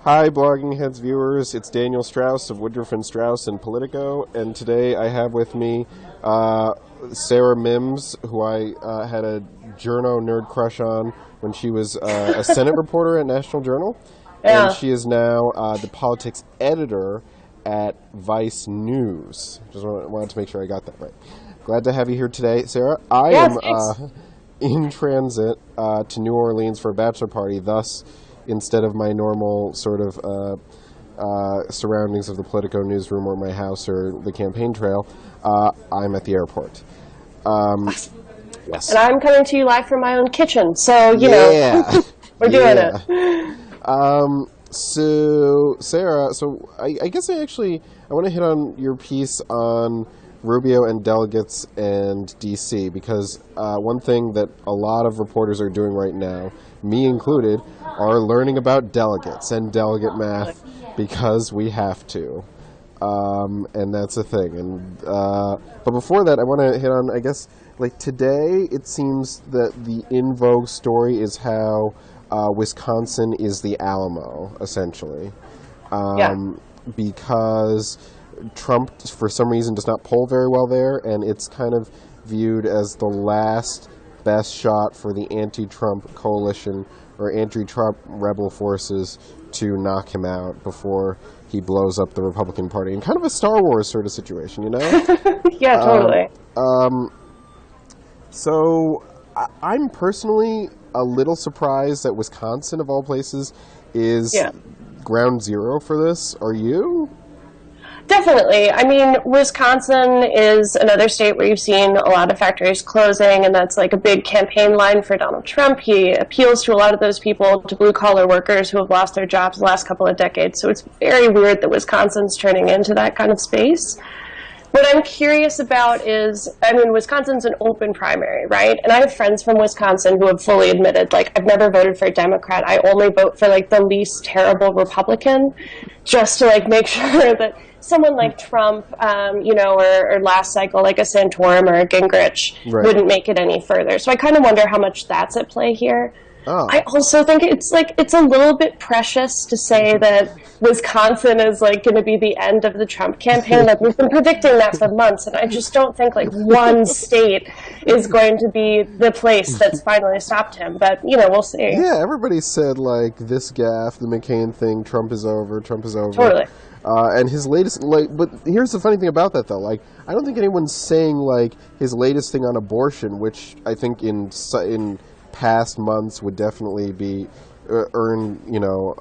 Hi, Blogging Heads viewers. It's Daniel Strauss of Woodruff and Strauss and Politico, and today I have with me Sarah Mims, who I had a journo nerd crush on when she was a Senate reporter at National Journal, and she is now the politics editor at Vice News. Just wanted to make sure I got that right. Glad to have you here today, Sarah. I am in transit to New Orleans for a bachelor party, thus, instead of my normal sort of surroundings of the Politico newsroom or my house or the campaign trail, I'm at the airport. Yes. And I'm coming to you live from my own kitchen, so, you know, we're doing it. So, Sarah, I guess I want to hit on your piece on Rubio and delegates and D.C., because one thing that a lot of reporters are doing right now, me included, are learning about delegates and delegate math because we have to. And that's a thing. And but before that, I want to hit on, I guess, like today, it seems that the in vogue story is how Wisconsin is the Alamo, essentially. Because Trump, for some reason, does not poll very well there, and it's kind of viewed as the last best shot for the anti-Trump coalition or anti-Trump rebel forces to knock him out before he blows up the Republican Party. In kind of a Star Wars sort of situation, you know? Yeah, totally. So I'm personally a little surprised that Wisconsin, of all places, is ground zero for this. Are you? Definitely. I mean, Wisconsin is another state where you've seen a lot of factories closing, and that's like a big campaign line for Donald Trump. He appeals to a lot of those people, to blue-collar workers who have lost their jobs the last couple of decades. So it's very weird that Wisconsin's turning into that kind of space. What I'm curious about is, I mean, Wisconsin's an open primary, right? And I have friends from Wisconsin who have fully admitted, like, I've never voted for a Democrat. I only vote for, like, the least terrible Republican, just to, like, make sure that someone like Trump, you know, or last cycle, like a Santorum or a Gingrich, wouldn't make it any further. So I kind of wonder how much that's at play here. I also think it's a little bit precious to say that Wisconsin is like going to be the end of the Trump campaign. Like, we've been predicting that for months, and I just don't think like one state is going to be the place that's finally stopped him. But you know, we'll see. Yeah, everybody said like this gaffe, the McCain thing, Trump is over. Totally. And his latest, like, but here's the funny thing about that though, like, I don't think anyone's saying like his latest thing on abortion, which I think in past months would definitely be earn, you know,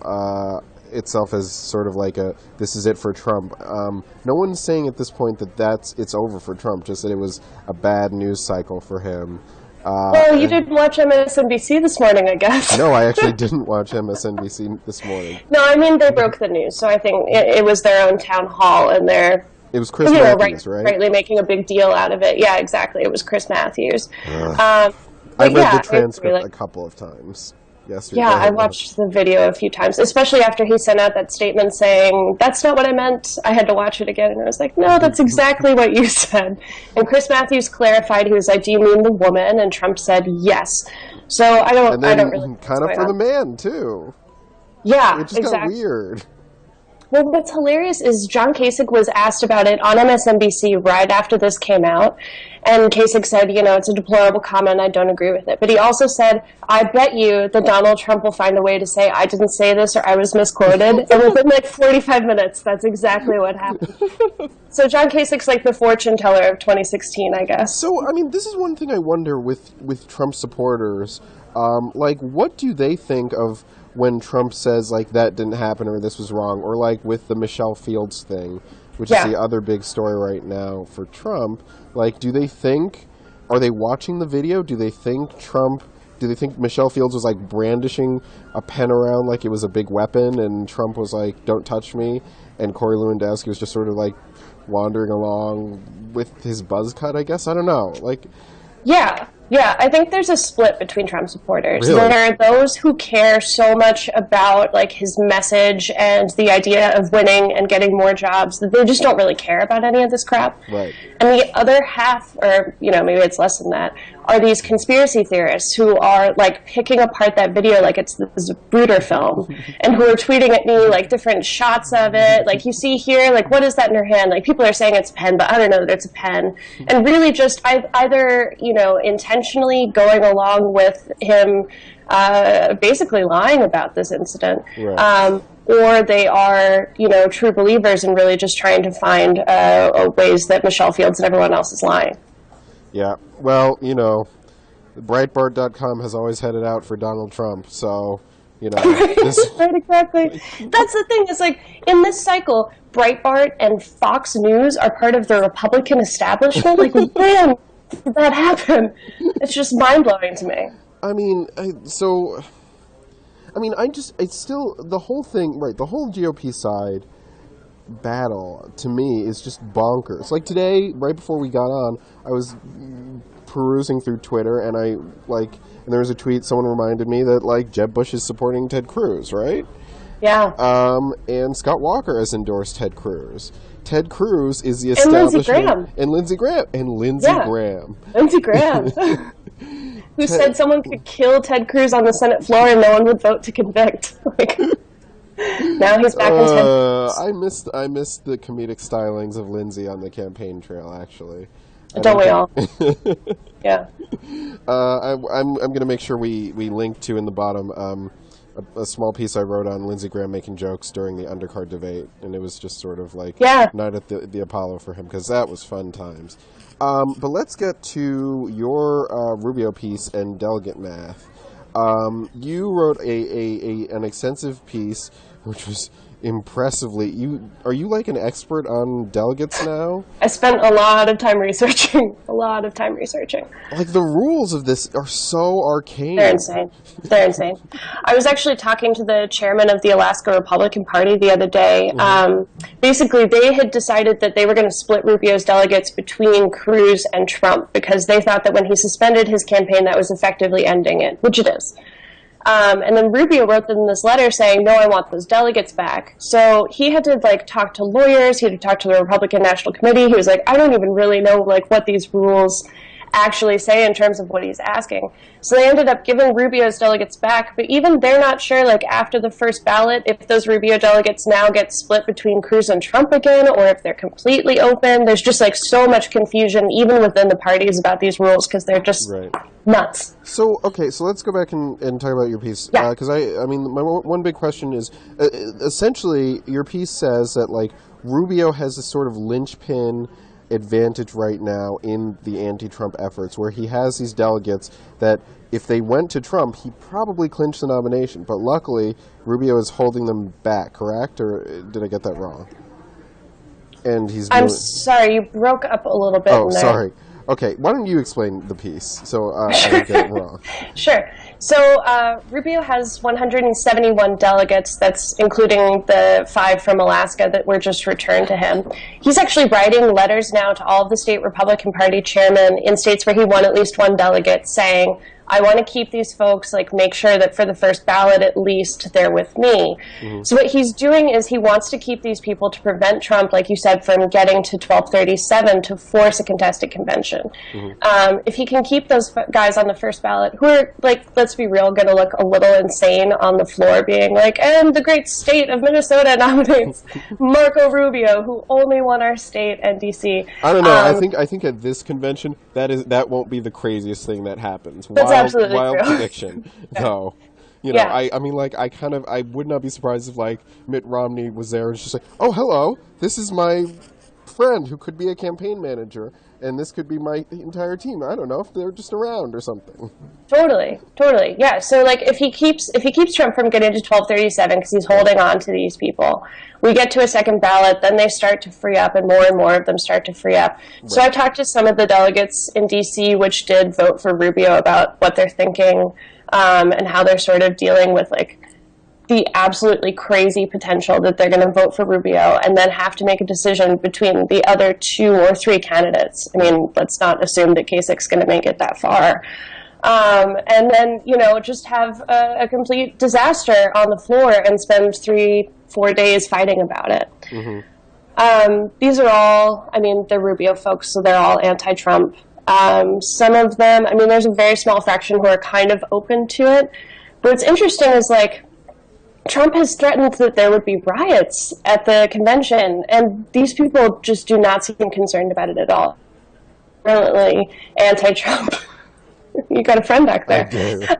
itself as sort of like a this is it for Trump. No one's saying at this point that it's over for Trump, just that it was a bad news cycle for him. Well, you didn't watch MSNBC this morning, I guess. No, I actually didn't watch MSNBC this morning. No, I mean, they broke the news, so I think it was their own town hall, and it was Chris Matthews, right? Rightly making a big deal out of it. Yeah, exactly. It was Chris Matthews. I read the transcript a couple of times yesterday. Yeah, I watched the video a few times, especially after he sent out that statement saying, "That's not what I meant." I had to watch it again, and I was like, "No, that's exactly what you said." And Chris Matthews clarified, he was like, "Do you mean the woman?" And Trump said, "Yes." So I don't really kind of for the man too. Yeah, it just got weird. Well, what's hilarious is John Kasich was asked about it on MSNBC right after this came out, and Kasich said, you know, it's a deplorable comment, I don't agree with it. But he also said, I bet you that Donald Trump will find a way to say, I didn't say this or I was misquoted. And within like 45 minutes, that's exactly what happened. So John Kasich's like the fortune teller of 2016, I guess. So, I mean, this is one thing I wonder with Trump supporters. Like, what do they think of when Trump says, like, that didn't happen or this was wrong? Or, like, with the Michelle Fields thing, which is the other big story right now for Trump. Like, are they watching the video? Do they think Michelle Fields was, like, brandishing a pen around like it was a big weapon and Trump was like, don't touch me? And Corey Lewandowski was just sort of, like, wandering along with his buzz cut, I guess? I don't know. Like... Yeah, I think there's a split between Trump supporters. Really? There are those who care so much about like his message and the idea of winning and getting more jobs that they just don't really care about any of this crap. Right. And the other half, or you know, maybe it's less than that, are these conspiracy theorists who are like picking apart that video like it's this Bruder film, and who are tweeting at me like different shots of it. Like, you see here, like, what is that in her hand? Like, people are saying it's a pen, but I don't know that it's a pen. And really just either, you know, intentionally going along with him basically lying about this incident. Right. Or they are, you know, true believers and really just trying to find ways that Michelle Fields and everyone else is lying. Yeah. Well, you know, Breitbart.com has always had it out for Donald Trump, so, you know. Right, exactly. That's the thing. Is like, in this cycle, Breitbart and Fox News are part of the Republican establishment. Like, when did that happen? It's just mind-blowing to me. I mean, it's still, the whole thing, right, the whole GOP side battle, to me, is just bonkers. Like, today, right before we got on, I was perusing through Twitter, and there was a tweet, someone reminded me that, like, Jeb Bush is supporting Ted Cruz, right? Yeah. And Scott Walker has endorsed Ted Cruz. Ted Cruz is the establishment. And Lindsey Graham. And Lindsey Graham. Lindsey Graham. Who said someone could kill Ted Cruz on the Senate floor and no one would vote to convict. Like, now he's back in Ted Cruz. I missed the comedic stylings of Lindsey on the campaign trail, actually. Don't we all? Yeah. I'm going to make sure we link to in the bottom a small piece I wrote on Lindsey Graham making jokes during the undercard debate, and it was just sort of like night at the Apollo for him, because that was fun times. But let's get to your Rubio piece and delegate math. You wrote an extensive piece, which was impressively. Are you like an expert on delegates now? I spent a lot of time researching. Like, the rules of this are so arcane. They're insane. I was actually talking to the chairman of the Alaska Republican Party the other day. Basically, they had decided that they were going to split Rubio's delegates between Cruz and Trump, because they thought that when he suspended his campaign, that was effectively ending it, which it is. And then Rubio wrote them this letter saying, no, I want those delegates back. So he had to, like, talk to lawyers. He had to talk to the Republican National Committee. He was like, I don't even really know, like, what these rules actually say in terms of what he's asking. So they ended up giving Rubio's delegates back, but even they're not sure, like, after the first ballot, if those Rubio delegates now get split between Cruz and Trump again, or if they're completely open. There's just, like, so much confusion, even within the parties, about these rules, because they're just nuts. So, okay, so let's go back and talk about your piece. Yeah. Because, my one big question is, essentially, your piece says that, like, Rubio has a sort of linchpin advantage right now in the anti-Trump efforts, where he has these delegates that if they went to Trump, he probably clinched the nomination. But luckily, Rubio is holding them back, correct? Or did I get that wrong? And I'm sorry, you broke up a little bit. Oh, sorry. Okay, why don't you explain the piece so I don't get it wrong? Sure. So Rubio has 171 delegates, that's including the 5 from Alaska that were just returned to him. He's actually writing letters now to all of the state Republican Party chairmen in states where he won at least one delegate, saying, I want to keep these folks, like, make sure that for the first ballot, at least, they're with me. Mm-hmm. So what he's doing is he wants to keep these people to prevent Trump, like you said, from getting to 1237 to force a contested convention. Mm-hmm. If he can keep those guys on the first ballot, who are, like, let's be real, going to look a little insane on the floor, being like, and the great state of Minnesota nominates Marco Rubio, who only won our state and D.C. I don't know. I think at this convention, that won't be the craziest thing that happens. Wild prediction, though. You know, I mean, like, I would not be surprised if, like, Mitt Romney was there and just like, oh, hello, this is my friend who could be a campaign manager, and this could be my entire team. I don't know if they're just around or something. Totally. Yeah. So, like, if he keeps Trump from getting to 1237 because he's holding on to these people, we get to a second ballot, then they start to free up, and more of them start to free up. Right. So I talked to some of the delegates in D.C. which did vote for Rubio about what they're thinking and how they're sort of dealing with, like, the absolutely crazy potential that they're going to vote for Rubio and then have to make a decision between the other 2 or 3 candidates. I mean, let's not assume that Kasich's going to make it that far. And then, you know, just have a complete disaster on the floor and spend 3-4 days fighting about it. Mm-hmm. These are all, I mean, they're Rubio folks, so they're all anti-Trump. Some of them, I mean, there's a very small fraction who are kind of open to it. But what's interesting is, like, Trump has threatened that there would be riots at the convention, and these people just do not seem concerned about it at all. Brilliantly anti-Trump. You got a friend back there.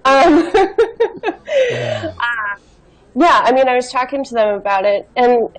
I do. Yeah, I mean, I was talking to them about it, and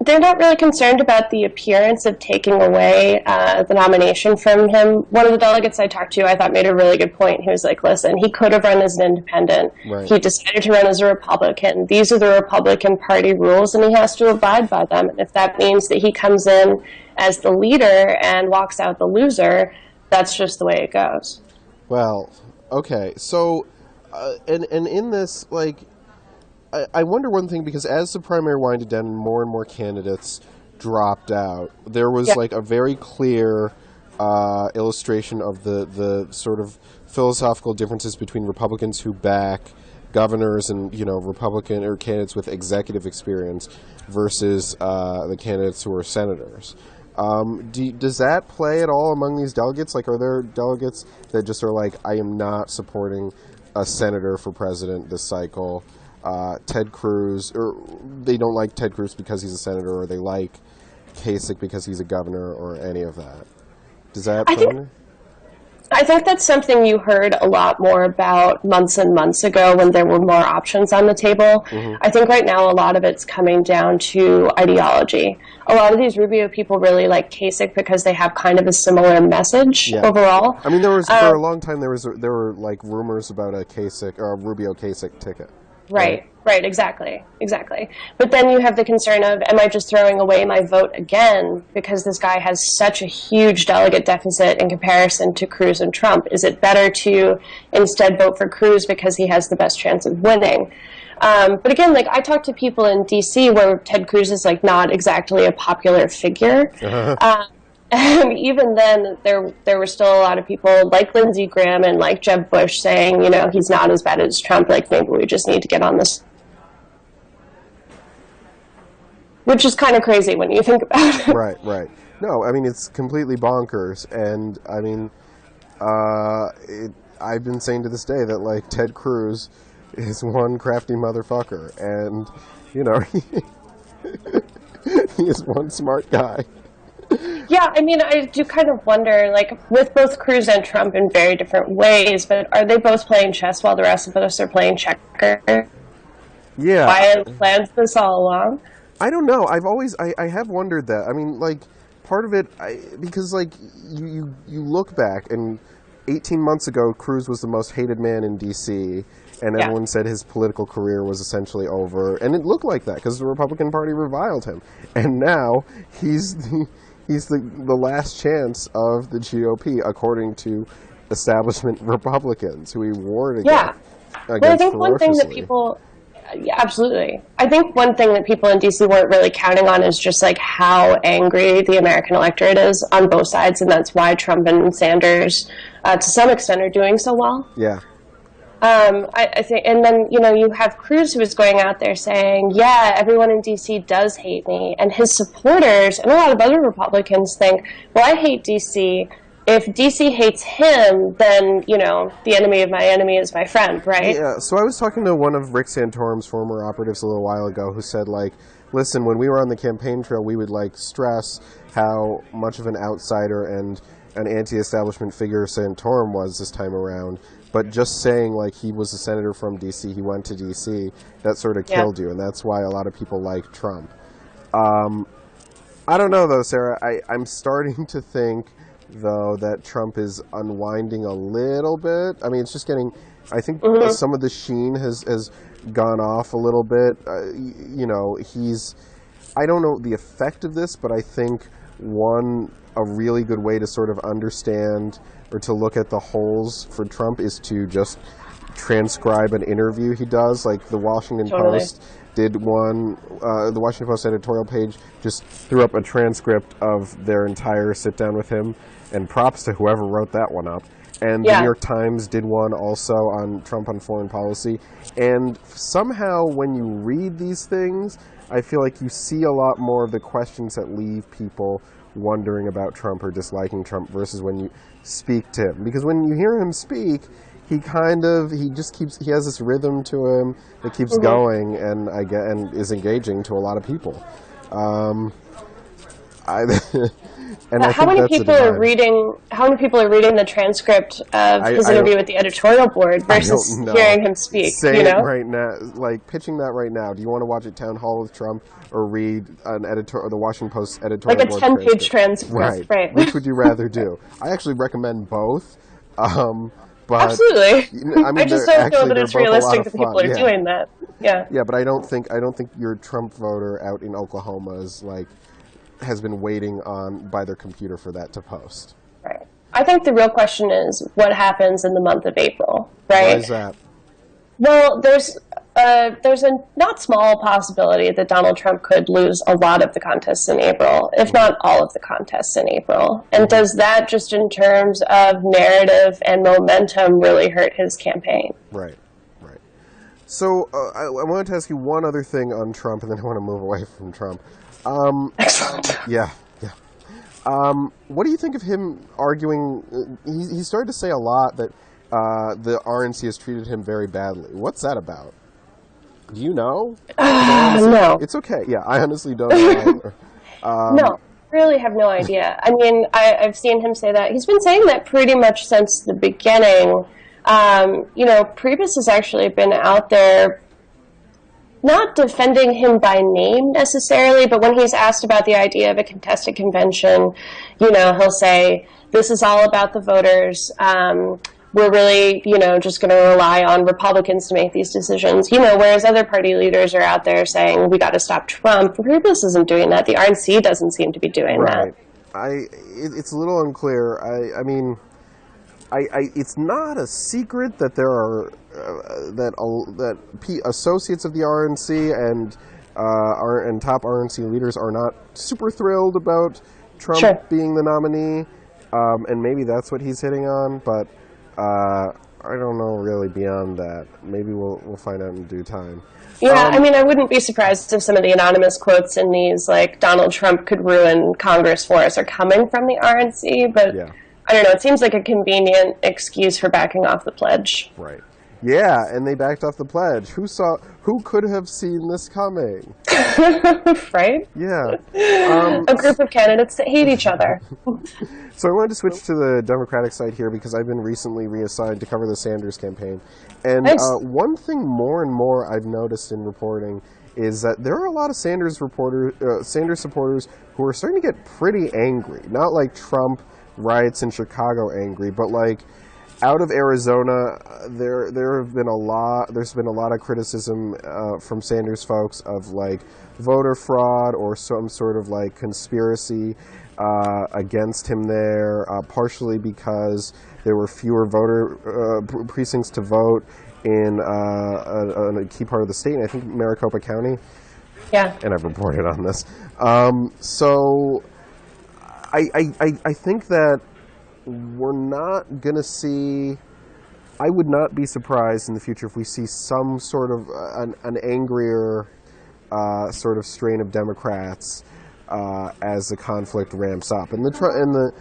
they're not really concerned about the appearance of taking away the nomination from him. One of the delegates I talked to, I thought, made a really good point. He was like, listen, he could have run as an independent. Right. He decided to run as a Republican. These are the Republican Party rules, and he has to abide by them. And if that means that he comes in as the leader and walks out the loser, that's just the way it goes. Well, okay. So, and in this, like, I wonder one thing, because as the primary winded down and more candidates dropped out, there was like a very clear illustration of the sort of philosophical differences between Republicans who back governors and, you know, Republican or candidates with executive experience versus the candidates who are senators. Does that play at all among these delegates? Like, are there delegates that just are like, I am not supporting a senator for president this cycle? Ted Cruz, or they don't like Ted Cruz because he's a senator, or they like Kasich because he's a governor, or any of that. Does that play? I think that's something you heard a lot more about months and months ago when there were more options on the table. Mm-hmm. I think right now a lot of it's coming down to ideology. A lot of these Rubio people really like Kasich because they have kind of a similar message overall. I mean, there was for a long time there were like rumors about a Kasich or a Rubio Kasich ticket. Right, exactly. But then you have the concern of, am I just throwing away my vote again because this guy has such a huge delegate deficit in comparison to Cruz and Trump? Is it better to instead vote for Cruz because he has the best chance of winning? But again, like, I talk to people in D.C. where Ted Cruz is, like, not exactly a popular figure. And even then, there were still a lot of people like Lindsey Graham and like Jeb Bush saying, you know, he's not as bad as Trump, like, maybe we just need to get on this. Which is kind of crazy when you think about it. Right. No, I mean, it's completely bonkers. And, I mean, I've been saying to this day that, like, Ted Cruz is one crafty motherfucker. And, you know, he is one smart guy. Yeah, I mean, I do kind of wonder, like, with both Cruz and Trump in very different ways, but are they both playing chess while the rest of us are playing checkers? Yeah. Why had planned this all along? I don't know. I have wondered that. I mean, like, part of it, because, like, you look back, and 18 months ago, Cruz was the most hated man in D.C., and everyone said his political career was essentially over, and it looked like that, because the Republican Party reviled him. And now, he's the last chance of the GOP, according to establishment Republicans, who he warred against. But I think one thing that people... Yeah, absolutely. I think one thing that people in D.C. weren't really counting on is just, like, how angry the American electorate is on both sides, and that's why Trump and Sanders, to some extent, are doing so well. Yeah. I think, and then, you know, you have Cruz who is going out there saying, yeah, everyone in D.C. does hate me, and his supporters and a lot of other Republicans think, well, I hate D.C., if D.C. hates him, then, you know, the enemy of my enemy is my friend, right? Yeah, so I was talking to one of Rick Santorum's former operatives a little while ago who said, like, listen, when we were on the campaign trail, we would, like, stress how much of an outsider and an anti-establishment figure Santorum was this time around, but just saying, like, he was a senator from D.C., he went to D.C., that sort of killed you, and that's why a lot of people like Trump. I don't know, though, Sarah. I'm starting to think, though, that Trump is unwinding a little bit. I mean, it's just getting... I think some of the sheen has gone off a little bit. You know, he's... I don't know the effect of this, but I think a really good way to sort of understand or to look at the holes for Trump is to just transcribe an interview he does. Like, the Washington Post did one. The Washington Post editorial page just threw up a transcript of their entire sit-down with him, and props to whoever wrote that one up. And the New York Times did one also on Trump on foreign policy. And somehow when you read these things, I feel like you see a lot more of the questions that leave people wondering about Trump or disliking Trump versus when you speak to him. Because when you hear him speak, he has this rhythm to him that keeps going, and is engaging to a lot of people. How many people are reading the transcript of his interview with the editorial board versus hearing him speak? Say it right now, like pitching that right now. Do you want to watch a town hall with Trump or read the Washington Post editorial board? Like a 10-page transcript, right? Which would you rather do? I actually recommend both. But, absolutely. I mean, I just don't feel that it's realistic that people are doing that. Yeah. Yeah, but I don't think your Trump voter out in Oklahoma has been waiting by their computer for that to post. Right. I think the real question is what happens in the month of April, right? Why is that? Well, there's a not small possibility that Donald Trump could lose a lot of the contests in April, if not all of the contests in April. And does that, just in terms of narrative and momentum, really hurt his campaign? Right. So I wanted to ask you one other thing on Trump, and then I want to move away from Trump. Excellent. Yeah. What do you think of him arguing? He started to say a lot that the RNC has treated him very badly. What's that about? Do you know? No. It's okay. Yeah, I honestly don't know. No, really have no idea. I mean, I've seen him say that. He's been saying that pretty much since the beginning. Priebus has actually been out there not defending him by name necessarily, but when he's asked about the idea of a contested convention, he'll say, this is all about the voters. We're really, just going to rely on Republicans to make these decisions. Whereas other party leaders are out there saying, we got to stop Trump. Priebus isn't doing that. The RNC doesn't seem to be doing that. It's a little unclear. I mean, it's not a secret that there are associates of the RNC and top RNC leaders are not super thrilled about Trump being the nominee, and maybe that's what he's hitting on. But I don't know really beyond that. Maybe we'll find out in due time. Yeah, I mean, I wouldn't be surprised if some of the anonymous quotes in these, like, Donald Trump could ruin Congress for us, are coming from the RNC, but I don't know, it seems like a convenient excuse for backing off the pledge. Right. Yeah, and they backed off the pledge. Who could have seen this coming? Right? Yeah. A group of candidates that hate each other. So I wanted to switch to the Democratic side here because I've been recently reassigned to cover the Sanders campaign. And one thing more and more I've noticed in reporting is that there are a lot of Sanders supporters who are starting to get pretty angry. Not like Trump riots in Chicago angry, but like out of Arizona, there's been a lot of criticism from Sanders folks of like voter fraud or some sort of like conspiracy against him there, partially because there were fewer voter precincts to vote in a key part of the state, and I think Maricopa County. Yeah. And I've reported on this. So I think that we're not going to see, I would not be surprised in the future if we see some sort of an angrier sort of strain of Democrats as the conflict ramps up. And the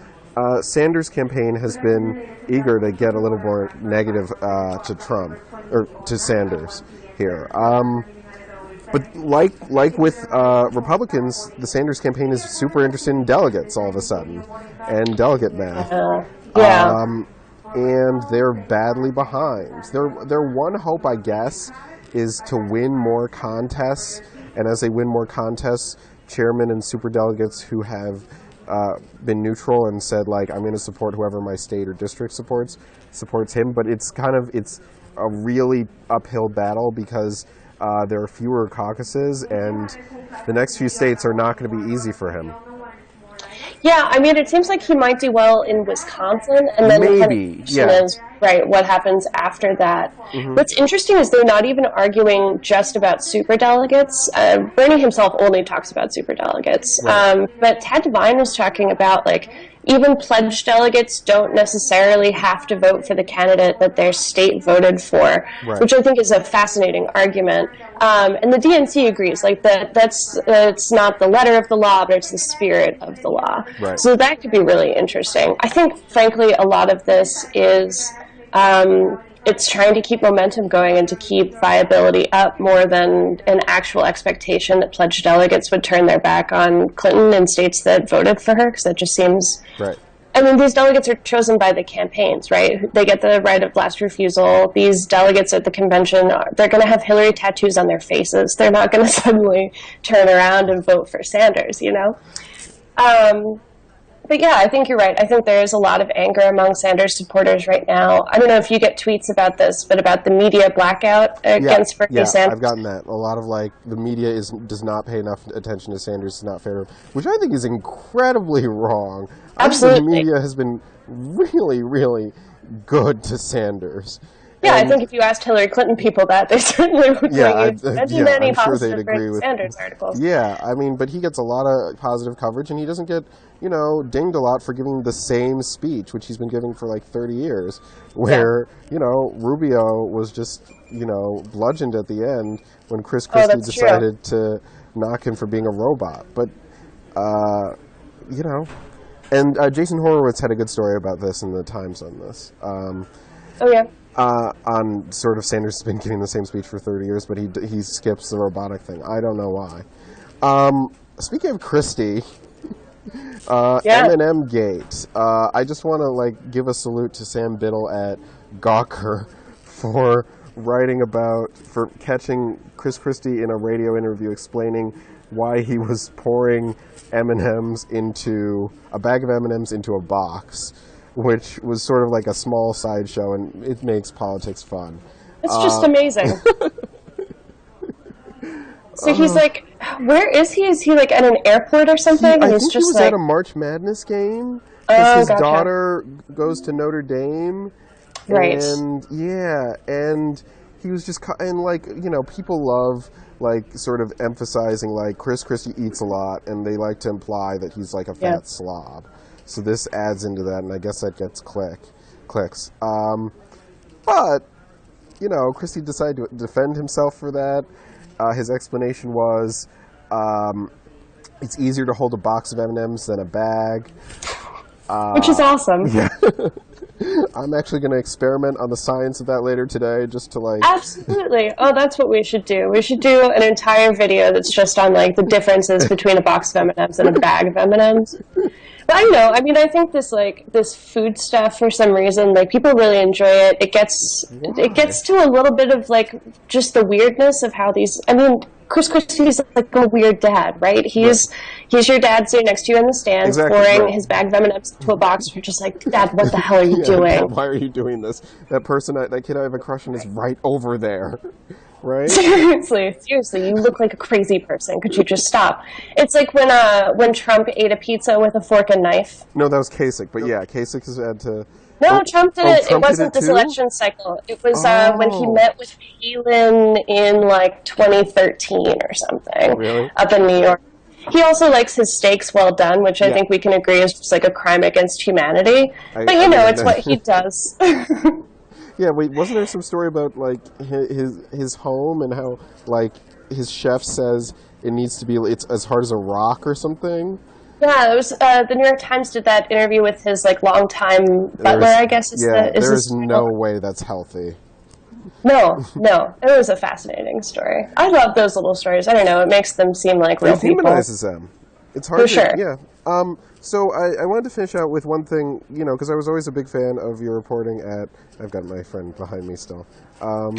Sanders campaign has been eager to get a little more negative to Trump, or to Sanders here. But like with Republicans, the Sanders campaign is super interested in delegates all of a sudden, and delegate math. And they're badly behind. Their one hope, I guess, is to win more contests, and as they win more contests, chairmen and superdelegates who have been neutral and said, like, I'm going to support whoever my state or district supports him. But it's a really uphill battle because there are fewer caucuses, and the next few states are not going to be easy for him. Yeah, I mean, it seems like he might do well in Wisconsin, and then the question is, right, what happens after that? Mm-hmm. What's interesting is they're not even arguing just about superdelegates. Bernie himself only talks about superdelegates. Right. But Ted Devine was talking about, like, even pledged delegates don't necessarily have to vote for the candidate that their state voted for, Right. which I think is a fascinating argument. And the DNC agrees, like that's it's not the letter of the law, but it's the spirit of the law. Right. So that could be really interesting. I think, frankly, a lot of this is it's trying to keep momentum going and to keep viability up more than an actual expectation that pledged delegates would turn their back on Clinton in states that voted for her, because that just seems... Right. I mean, these delegates are chosen by the campaigns, right? They get the right of last refusal. These delegates at the convention, they're going to have Hillary tattoos on their faces. They're not going to suddenly turn around and vote for Sanders, you know? But yeah, I think you're right. I think there's a lot of anger among Sanders supporters right now. I don't know if you get tweets about this, but about the media blackout against Bernie Sanders. I've gotten that. A lot of, like, the media does not pay enough attention to Sanders, is not fair, which I think is incredibly wrong. Absolutely. I think the media has been really, really good to Sanders. Yeah, I think if you asked Hillary Clinton people that, they certainly would many positive Bernie Sanders articles. Yeah, I mean, but he gets a lot of positive coverage, and he doesn't get, dinged a lot for giving the same speech, which he's been giving for like 30 years, where, Rubio was just, bludgeoned at the end when Chris Christie decided to knock him for being a robot. But, and Jason Horowitz had a good story about this in the Times on this. On sort of Sanders has been giving the same speech for 30 years, but he skips the robotic thing. I don't know why. Speaking of Christie, Eminem Gate. I just want to give a salute to Sam Biddle at Gawker for for catching Chris Christie in a radio interview explaining why he was pouring M&Ms into a bag of M&Ms into a box, which was sort of like a small sideshow, and it makes politics fun. It's just amazing. So he's like, where is he? Is he like at an airport or something? I think he was at a March Madness game. His daughter goes to Notre Dame. Right. And and he was just, and people love sort of emphasizing Chris Christie eats a lot, and they like to imply that he's like a fat slob. So this adds into that, and I guess that gets clicks. But, Christie decided to defend himself for that. His explanation was, it's easier to hold a box of M&Ms than a bag. Which is awesome. Yeah. I'm actually going to experiment on the science of that later today, just to Absolutely. Oh, that's what we should do. We should do an entire video that's just on the differences between a box of M&Ms and a bag of M&Ms. But I don't know. I mean, I think this food stuff, for some reason, people really enjoy it. It gets to a little bit of just the weirdness of how these. I mean, Chris Christie's a weird dad, right? He's your dad sitting next to you in the stands, pouring his bag of M&Ms into a box. You're just like, Dad, what the hell are you doing? Dad, why are you doing this? That kid I have a crush on is right over there. Right? Seriously, you look like a crazy person. Could you just stop? It's like when Trump ate a pizza with a fork and knife. No, that was Kasich, but yeah, Kasich has had to... No, Trump did it. It wasn't this election cycle. It was when he met with Palin in 2013 or something. Really? Up in New York. He also likes his steaks well done, which I think we can agree is just a crime against humanity. But it's what he does. Yeah, wait, wasn't there some story about his home and how his chef says it's as hard as a rock or something? Yeah, it was the New York Times did that interview with his longtime butler, I guess. There's no way that's healthy. No, it was a fascinating story. I love those little stories. I don't know, it makes them seem like real people. It humanizes them. It's hard for sure. Yeah. So I wanted to finish out with one thing, because I was always a big fan of your reporting at. I've got my friend behind me still. I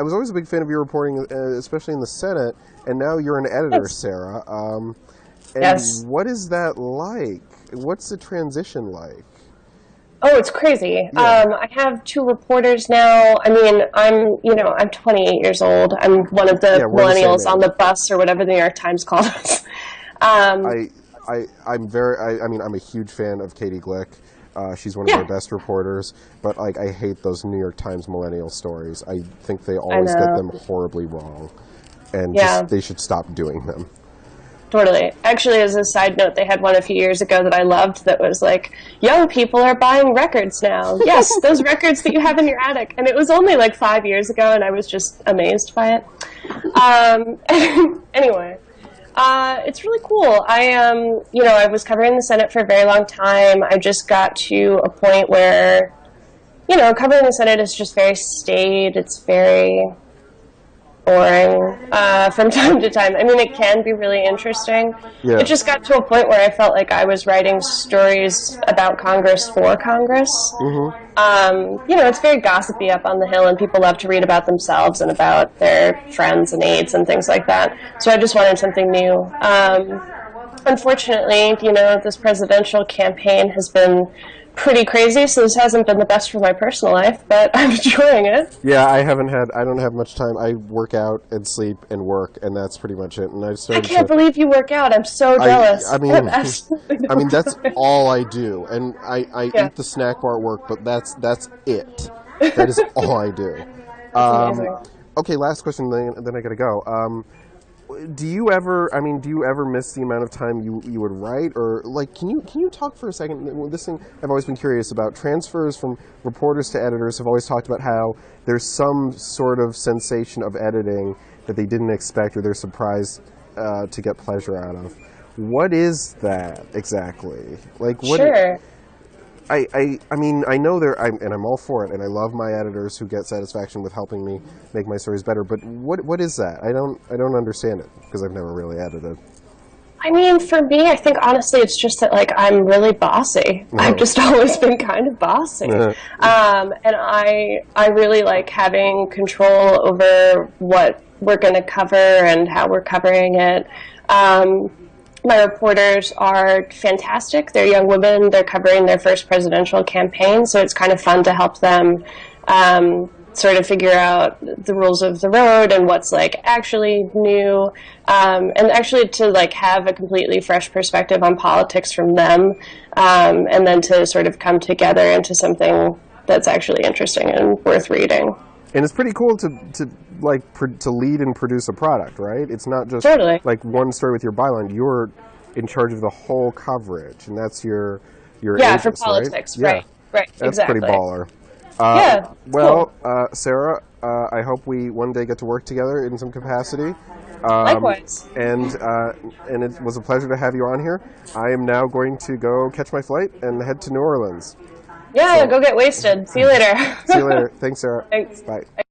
was always a big fan of your reporting, especially in the Senate, and now you're an editor, Sarah. Yes. What is that like? What's the transition like? Oh, it's crazy. Yeah. I have 2 reporters now. I mean, I'm 28 years old. I'm one of the millennials on the bus or whatever the New York Times called us. I'm a huge fan of Katie Glick. She's one of our best reporters, but I hate those New York Times millennial stories. I think they always get them horribly wrong, and they should stop doing them. Totally. Actually, as a side note, they had one a few years ago that I loved that was like, young people are buying records now. Yes, those records that you have in your attic. And it was only like 5 years ago, and I was just amazed by it. Anyway, it's really cool. I was covering the Senate for a very long time. I just got to a point where, covering the Senate is just very staid. It's very boring from time to time. I mean, it can be really interesting. Yeah. It just got to a point where I felt like I was writing stories about Congress for Congress. It's very gossipy up on the Hill, and people love to read about themselves and about their friends and aides and things like that. So I just wanted something new. Unfortunately, this presidential campaign has been pretty crazy, so this hasn't been the best for my personal life, but I'm enjoying it. Yeah, I don't have much time. I work out and sleep and work, and that's pretty much it. And I can't believe you work out. I'm so jealous. I mean, that's all I do. And I eat the snack bar at work, but that's it. That is all I do. Amazing. Okay, last question, then I gotta go. Do you ever miss the amount of time you would write, or like, can you talk for a second? This thing I've always been curious about, transfers from reporters to editors. Have always talked about how there's some sort of sensation of editing that they didn't expect, or they're surprised to get pleasure out of. What is that exactly? Like, what? Sure. I mean, I know and I'm all for it, and I love my editors who get satisfaction with helping me make my stories better. But what is that? I don't understand it because I've never really edited. I mean, for me, I think honestly, it's just that like I'm really bossy. No. I've just always been kind of bossy, and I really like having control over what we're going to cover and how we're covering it. My reporters are fantastic. They're young women. They're covering their first presidential campaign, so it's kind of fun to help them sort of figure out the rules of the road and what's like actually new, and actually to like have a completely fresh perspective on politics from them, and then to sort of come together into something that's actually interesting and worth reading. And it's pretty cool to lead and produce a product, right? It's not just like one story with your byline. You're in charge of the whole coverage, and that's your for politics, right? Right, that's exactly. Pretty baller. Cool. Sarah, I hope we one day get to work together in some capacity. Likewise. And it was a pleasure to have you on here. I am now going to go catch my flight and head to New Orleans. Yeah, go get wasted. See you later. See you later. Thanks, Sarah. Thanks. Bye.